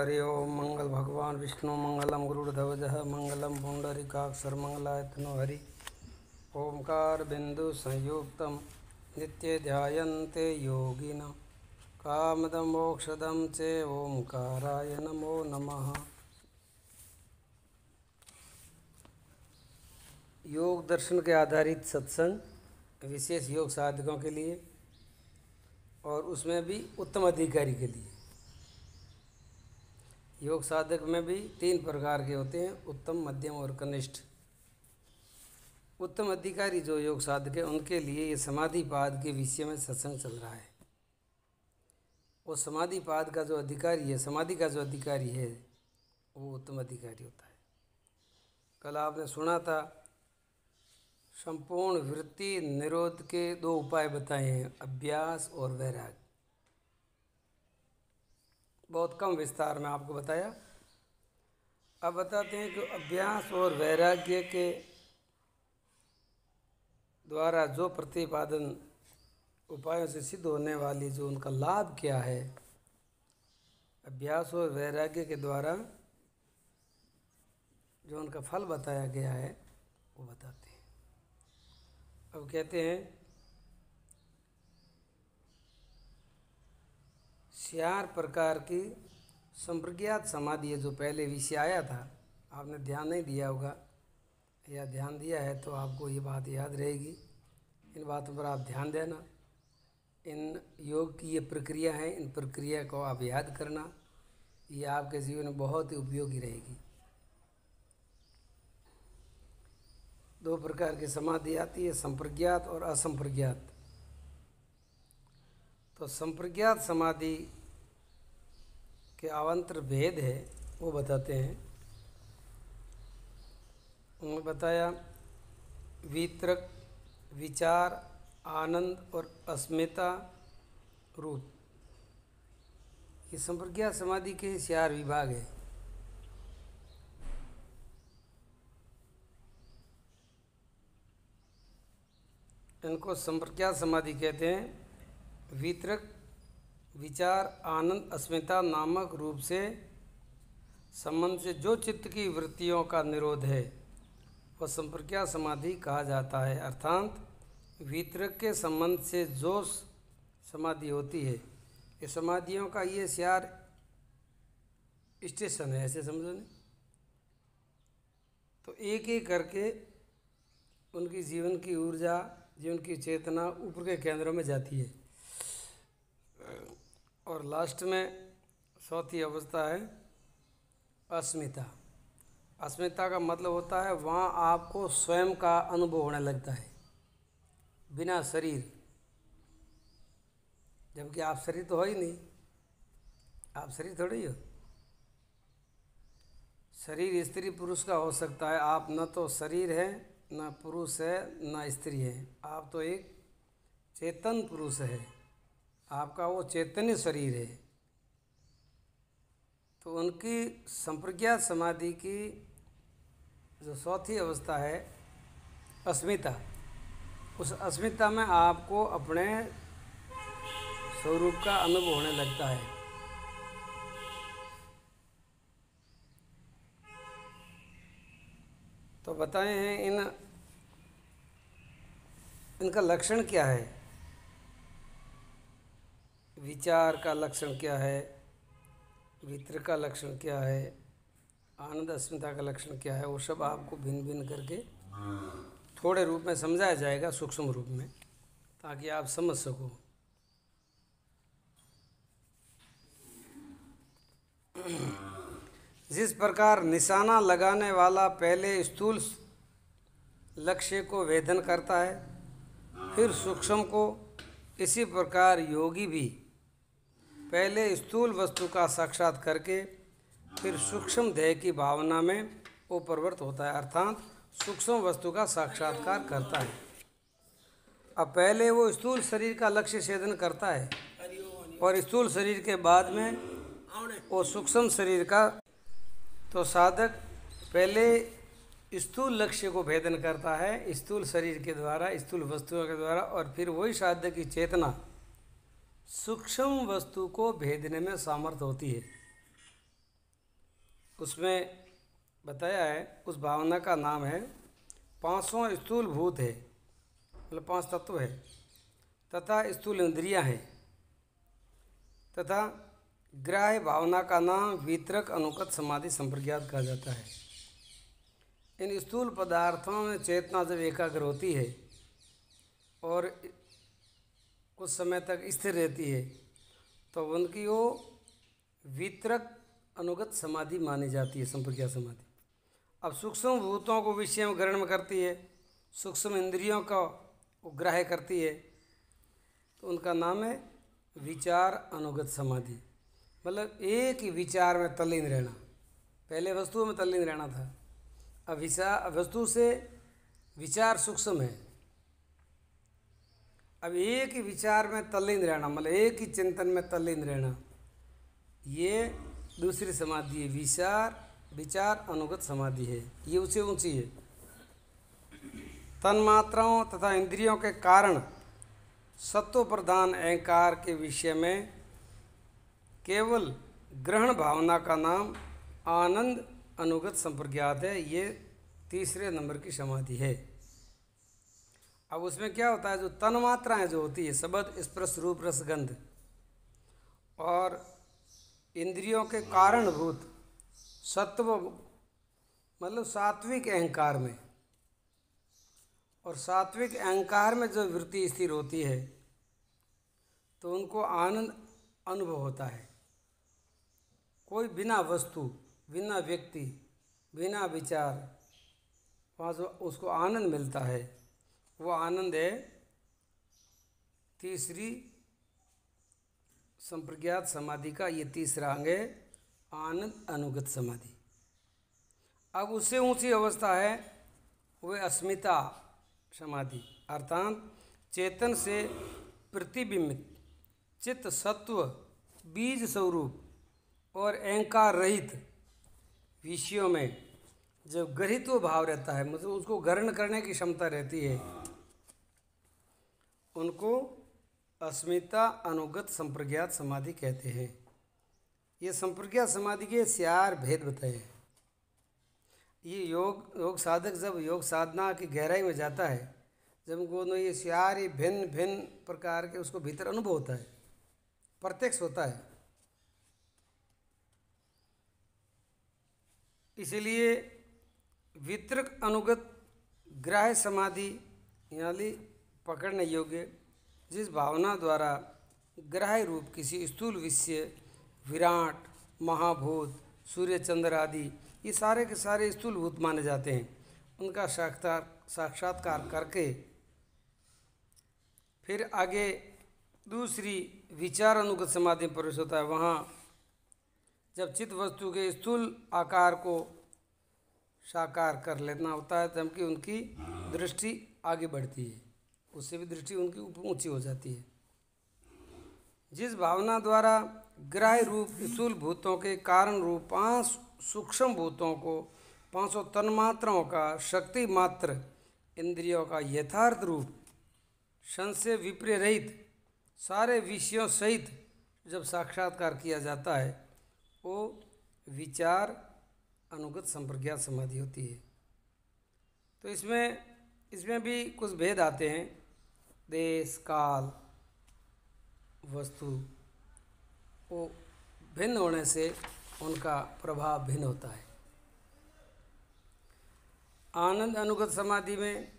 हरि ओम। मंगल भगवान विष्णु मंगलम गुरुर्ध्वजः मंगलम पुंडरीकाक्षर मंगलायतनो हरि। ओंकार बिंदु संयुक्तम नित्य ध्यायन्ते योगिनः कामदं मोक्षदं च ओंकाराय नमो नमः। योग दर्शन के आधारित सत्संग विशेष योग साधकों के लिए और उसमें भी उत्तम अधिकारी के लिए। योग साधक में भी 3 प्रकार के होते हैं, उत्तम, मध्यम और कनिष्ठ। उत्तम अधिकारी जो योग साधक है उनके लिए ये समाधिपाद के विषय में सत्संग चल रहा है। वो समाधिपाद का जो अधिकारी है, समाधि का जो अधिकारी है, वो उत्तम अधिकारी होता है। कल आपने सुना था संपूर्ण वृत्ति निरोध के 2 उपाय बताए हैं, अभ्यास और वैराग्य। बहुत कम विस्तार में आपको बताया। अब बताते हैं कि अभ्यास और वैराग्य के द्वारा जो प्रतिपादन उपायों से सिद्ध होने वाली जो उनका लाभ क्या है, अभ्यास और वैराग्य के द्वारा जो उनका फल बताया गया है वो बताते हैं। अब कहते हैं 4 प्रकार की संप्रज्ञात समाधि है। जो पहले विषय आया था, आपने ध्यान नहीं दिया होगा, या ध्यान दिया है तो आपको ये बात याद रहेगी। इन बातों पर आप ध्यान देना। इन योग की ये प्रक्रिया है, इन प्रक्रिया को आप याद करना, ये आपके जीवन में बहुत ही उपयोगी रहेगी। 2 प्रकार की समाधि आती है, संप्रज्ञात और असंप्रज्ञात। तो संप्रज्ञात समाधि के अवान्तर भेद है वो बताते हैं। उन्होंने बताया वितरक, विचार, आनंद और अस्मिता रूप। ये संप्रज्ञात समाधि के 4 विभाग है। इनको संप्रज्ञात समाधि कहते हैं। वितरक, विचार, आनंद, अस्मिता नामक रूप से संबंध से जो चित्त की वृत्तियों का निरोध है वह संप्रज्ञात समाधि कहा जाता है। अर्थात वितरक के संबंध से जो समाधि होती है, ये समाधियों का ये 4 स्टेशन है, ऐसे समझो नहीं। तो एक एक करके उनकी जीवन की ऊर्जा, जीवन की चेतना ऊपर के केंद्रों में जाती है और लास्ट में 4थी अवस्था है अस्मिता। अस्मिता का मतलब होता है वहाँ आपको स्वयं का अनुभव होने लगता है बिना शरीर, जबकि आप शरीर तो हो ही नहीं, आप शरीर थोड़ी हो। शरीर स्त्री पुरुष का हो सकता है, आप न तो शरीर है, न पुरुष है, न स्त्री है। आप तो एक चेतन पुरुष है, आपका वो चैतन्य शरीर है। तो उनकी संप्रज्ञात समाधि की जो 4थी अवस्था है अस्मिता, उस अस्मिता में आपको अपने स्वरूप का अनुभव होने लगता है। तो बताए हैं इनका लक्षण क्या है, विचार का लक्षण क्या है, वितरक का लक्षण क्या है, आनंद अस्मिता का लक्षण क्या है, वो सब आपको भिन्न भिन्न करके थोड़े रूप में समझाया जाएगा, सूक्ष्म रूप में, ताकि आप समझ सको। जिस प्रकार निशाना लगाने वाला पहले स्थूल लक्ष्य को वेधन करता है, फिर सूक्ष्म को, इसी प्रकार योगी भी पहले स्थूल वस्तु का साक्षात करके फिर सूक्ष्म ध्येय की भावना में वो प्रवृत्त होता है, अर्थात सूक्ष्म वस्तु का साक्षात्कार करता है। अब पहले वो स्थूल शरीर का लक्ष्य छेदन करता है और स्थूल शरीर के बाद में वो सूक्ष्म शरीर का। तो साधक पहले स्थूल लक्ष्य को भेदन करता है स्थूल शरीर के द्वारा, स्थूल वस्तुओं के द्वारा, और फिर वही साधक की चेतना सूक्ष्म वस्तु को भेदने में सामर्थ होती है। उसमें बताया है, उस भावना का नाम है पांचों स्थूल भूत है, मतलब पांच तत्व है, तथा स्थूल इंद्रियां हैं, तथा ग्राह्य भावना का नाम वितरक अनुगत समाधि संप्रज्ञात कहा जाता है। इन स्थूल पदार्थों में चेतना जब एकाग्र होती है और कुछ समय तक स्थिर रहती है तो उनकी वो वितरक अनुगत समाधि मानी जाती है, संप्रज्ञात समाधि। अब सूक्ष्म भूतों को विषय में ग्रहण करती है, सूक्ष्म इंद्रियों का ग्राह्य करती है, तो उनका नाम है विचार अनुगत समाधि। मतलब एक ही विचार में तल्लीन रहना। पहले वस्तुओं में तल्लीन रहना था, अब वस्तु से विचार सूक्ष्म है। अब एक ही विचार में तल्लीन रहना, मतलब एक ही चिंतन में तल्लीन रहना, ये दूसरी समाधि है, विचार अनुगत समाधि है। ये उससे ऊंची है। तन्मात्राओं तथा इंद्रियों के कारण सत्व प्रधान अहंकार के विषय में केवल ग्रहण भावना का नाम आनंद अनुगत संप्रज्ञात है। ये तीसरे नंबर की समाधि है। अब उसमें क्या होता है, जो तन्मात्राएं जो होती है, शब्द स्पर्श रूप रस गंध, और इंद्रियों के कारणभूत सत्व, मतलब सात्विक अहंकार में, और सात्विक अहंकार में जो वृत्ति स्थिर होती है तो उनको आनंद अनुभव होता है। कोई बिना वस्तु, बिना व्यक्ति, बिना विचार, वहाँ जो उसको आनंद मिलता है, वो आनंद है तीसरी संप्रज्ञात समाधि का। ये तीसरा अंग है आनंद अनुगत समाधि। अब उससे ऊंची अवस्था है वह अस्मिता समाधि, अर्थात चेतन से प्रतिबिंबित चित्त सत्व बीज स्वरूप और अहंकार रहित विषयों में जब ग्रहित्व भाव रहता है, मतलब उसको ग्रहण करने की क्षमता रहती है, उनको अस्मिता अनुगत संप्रज्ञात समाधि कहते हैं। ये संप्रज्ञात समाधि के 4 भेद बताए हैं। ये योग साधक जब योग साधना की गहराई में जाता है, जब उनको ये 4 भिन्न भिन्न प्रकार के उसको भीतर अनुभव होता है, प्रत्यक्ष होता है। इसीलिए वितरक अनुगत ग्राह्य समाधि यानी पकड़ने योग्य, जिस भावना द्वारा ग्राह्य रूप किसी स्थूल विषय, विराट, महाभूत, सूर्य चंद्र आदि ये सारे के सारे स्थूल भूत माने जाते हैं, उनका साक्षात्कार करके फिर आगे दूसरी विचार अनुगत समाधि में प्रवेश होता है। वहाँ जब चित्त वस्तु के स्थूल आकार को साकार कर लेना होता है, जबकि उनकी दृष्टि आगे बढ़ती है, उससे भी दृष्टि उनकी ऊंची हो जाती है। जिस भावना द्वारा ग्राह्य रूप स्थूल भूतों के कारण रूप 5 सूक्ष्म भूतों को, 500 तन्मात्राओं का, शक्ति मात्र इंद्रियों का यथार्थ रूप संशय विपर्य रहित सारे विषयों सहित जब साक्षात्कार किया जाता है, वो विचार अनुगत संप्रज्ञात समाधि होती है। तो इसमें भी कुछ भेद आते हैं। देश, काल, वस्तु, वो भिन्न होने से उनका प्रभाव भिन्न होता है। आनंद अनुगत समाधि में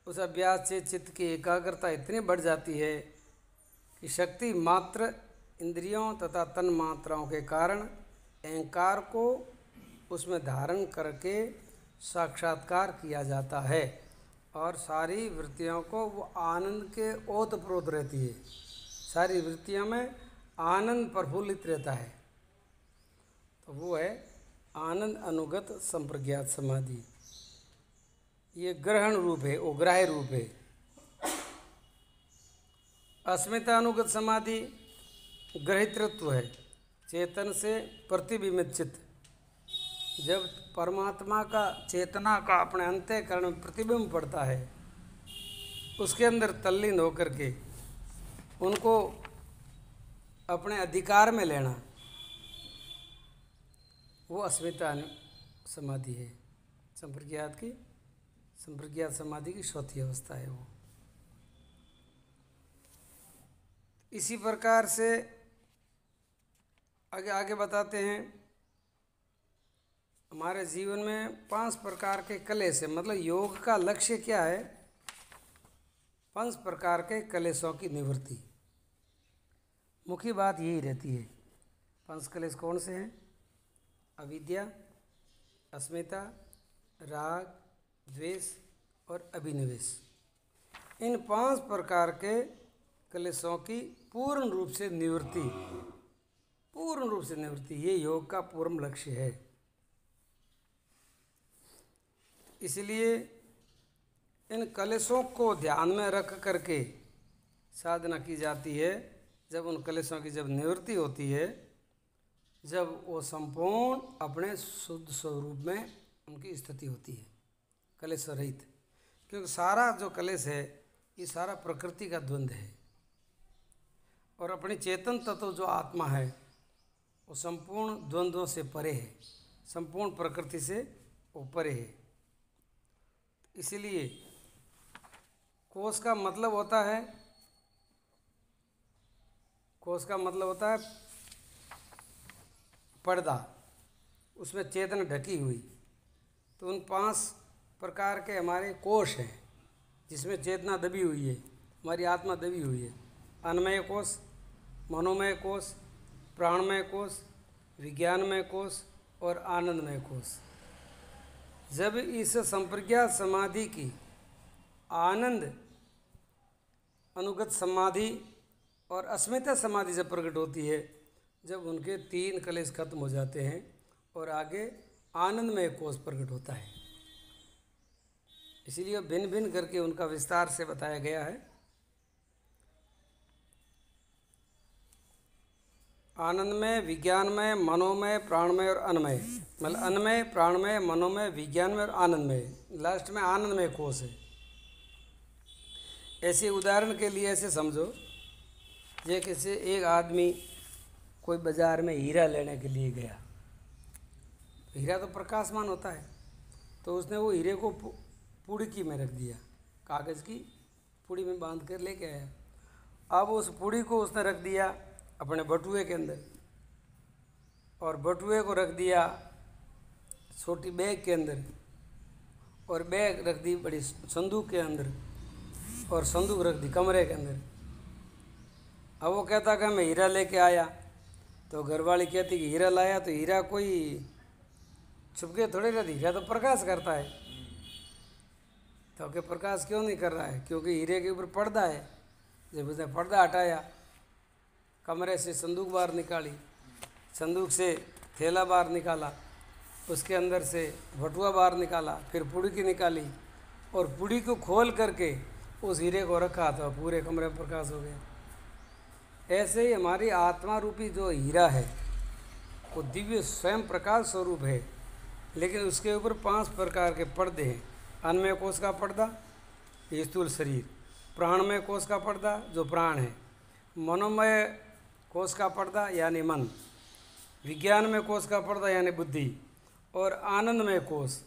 उस अभ्यास से चित्त की एकाग्रता इतनी बढ़ जाती है कि शक्ति मात्र इंद्रियों तथा तन मात्राओं के कारण अहंकार को उसमें धारण करके साक्षात्कार किया जाता है, और सारी वृत्तियों को वो आनंद के ओतप्रोत रहती है। सारी वृत्तियों में आनंद प्रफुल्लित रहता है, तो वो है आनंद अनुगत संप्रज्ञात समाधि। ये ग्रहण रूप है, वो ग्राह्य रूप है। अस्मिता अनुगत समाधि ग्रहितृत्व है, चेतन से प्रतिबिंबित चित्त। जब परमात्मा का चेतना का अपने अंतःकरण में प्रतिबिंब पड़ता है, उसके अंदर तल्लीन होकर के उनको अपने अधिकार में लेना, वो अस्मिता समाधि है। संप्रज्ञात समाधि की चौथी अवस्था है वो। इसी प्रकार से आगे आगे बताते हैं, हमारे जीवन में 5 प्रकार के कलेश है। मतलब योग का लक्ष्य क्या है? 5 प्रकार के कलेशों की निवृत्ति। मुख्य बात यही रहती है। 5 कलेश कौन से हैं? अविद्या, अस्मिता, राग, द्वेष और अभिनिवेश। इन 5 प्रकार के कलेशों की पूर्ण रूप से निवृत्ति, ये योग का पूर्ण लक्ष्य है। इसलिए इन कलेशों को ध्यान में रख करके साधना की जाती है। जब उन कलेशों की जब निवृत्ति होती है, जब वो संपूर्ण अपने शुद्ध स्वरूप में उनकी स्थिति होती है, कलेश रहित। क्योंकि सारा जो कलेश है ये सारा प्रकृति का द्वंद्व है, और अपनी चेतन तत्व जो आत्मा है वो संपूर्ण द्वंद्वों से परे है, संपूर्ण प्रकृति से वो परे है। इसलिए कोश का मतलब होता है पर्दा, उसमें चेतना ढकी हुई। तो उन 5 प्रकार के हमारे कोश हैं जिसमें चेतना दबी हुई है, हमारी आत्मा दबी हुई है। अन्नमय कोश, मनोमय कोश, प्राणमय कोश, विज्ञानमय कोश और आनंदमय कोश। जब इस संप्रज्ञात समाधि की आनंद अनुगत समाधि और अस्मिता समाधि जब प्रकट होती है, जब उनके 3 कलेश खत्म हो जाते हैं और आगे आनंदमय कोश प्रकट होता है। इसीलिए भिन्न भिन्न करके उनका विस्तार से बताया गया है। आनंदमय, विज्ञानमय, मनोमय, प्राणमय और अन्नमय। मतलब अन्नमय, प्राणमय, मनोमय, विज्ञानमय और आनंदमय। लास्ट में आनंदमय कोश है। ऐसे उदाहरण के लिए ऐसे समझो, जैसे एक आदमी कोई बाज़ार में हीरा लेने के लिए गया। हीरा तो प्रकाशमान होता है, तो उसने वो हीरे को पुड़की में रख दिया, कागज़ की पुड़ी में बांध कर लेके आया। अब उस पुड़ी को उसने रख दिया अपने बटुए के अंदर, और बटुए को रख दिया छोटी बैग के अंदर, और बैग रख दी बड़ी संदूक के अंदर, और संदूक रख दी कमरे के अंदर। अब वो कहता कि मैं हीरा लेके आया, तो घरवाली कहती कि हीरा लाया, तो हीरा कोई छुपके थोड़े रहती, हीरा तो प्रकाश करता है। तो क्या प्रकाश क्यों नहीं कर रहा है? क्योंकि हीरे के ऊपर पर्दा है। जब उसने पर्दा हटाया, कमरे से संदूक बाहर निकाली, संदूक से थैला बाहर निकाला, उसके अंदर से बटुआ बाहर निकाला, फिर पुड़ी निकाली, और पुड़ी को खोल करके उस हीरे को रखा, तो पूरे कमरे में प्रकाश हो गया। ऐसे ही हमारी आत्मा रूपी जो हीरा है वो दिव्य स्वयं प्रकाश स्वरूप है, लेकिन उसके ऊपर 5 प्रकार के पर्दे हैं। अन्नमय कोश का पर्दा, ये स्थूल शरीर। प्राणमय कोश का पर्दा, जो प्राण है। मनोमय कोश का पर्दा यानी मन। विज्ञानमय कोश का पर्दा यानी बुद्धि। और आनंदमय कोश,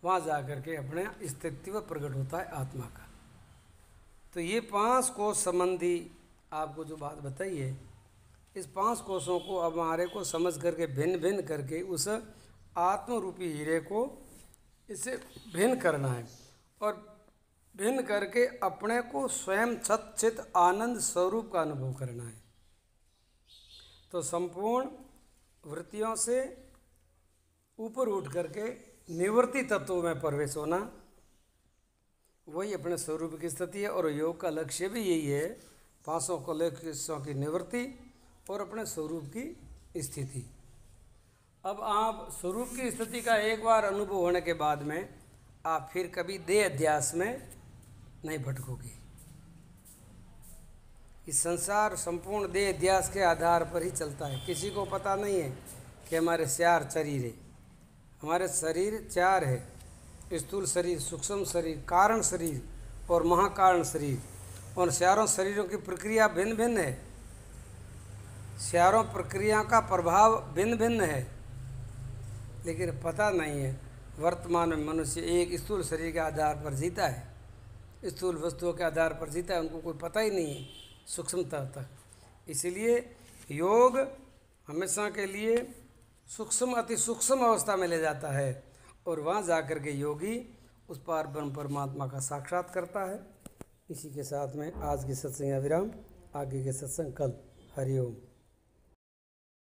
वहाँ जा कर के अपने अस्तित्व प्रकट होता है आत्मा का। तो ये 5 कोश संबंधी आपको जो बात बताई है, इस 5 कोशों को अब हमारे को समझ करके भिन्न भिन्न करके उस आत्म रूपी हीरे को इसे भिन्न करना है, और भिन्न करके अपने को स्वयं सच्चित आनंद स्वरूप का अनुभव करना है। तो संपूर्ण वृत्तियों से ऊपर उठ करके निवृत्ति तत्वों में प्रवेश होना, वही अपने स्वरूप की स्थिति है। और योग का लक्ष्य भी यही है, 5 कलेशों की निवृत्ति और अपने स्वरूप की स्थिति। अब आप स्वरूप की स्थिति का एक बार अनुभव होने के बाद में आप फिर कभी देह अध्यास में नहीं भटकोगे। इस संसार संपूर्ण देह अध्यास के आधार पर ही चलता है। किसी को पता नहीं है कि हमारे 4 शरीर है। हमारे शरीर 4 है, स्थूल शरीर, सूक्ष्म शरीर, कारण शरीर और महाकारण शरीर। और चारों शरीरों की प्रक्रिया भिन्न भिन्न है, चारों प्रक्रिया का प्रभाव भिन्न भिन्न है। लेकिन पता नहीं है। वर्तमान में मनुष्य एक स्थूल शरीर के आधार पर जीता है, स्थूल वस्तुओं के आधार पर जीता है, उनको कोई पता ही नहीं है सूक्ष्मता तक। इसलिए योग हमेशा के लिए सूक्ष्म अति सूक्ष्म अवस्था में ले जाता है और वहाँ जाकर के योगी उस पार ब्रह्म परमात्मा का साक्षात करता है। इसी के साथ में आज की सत्संग का विराम, आगे के सत्संग कल। हरिओम।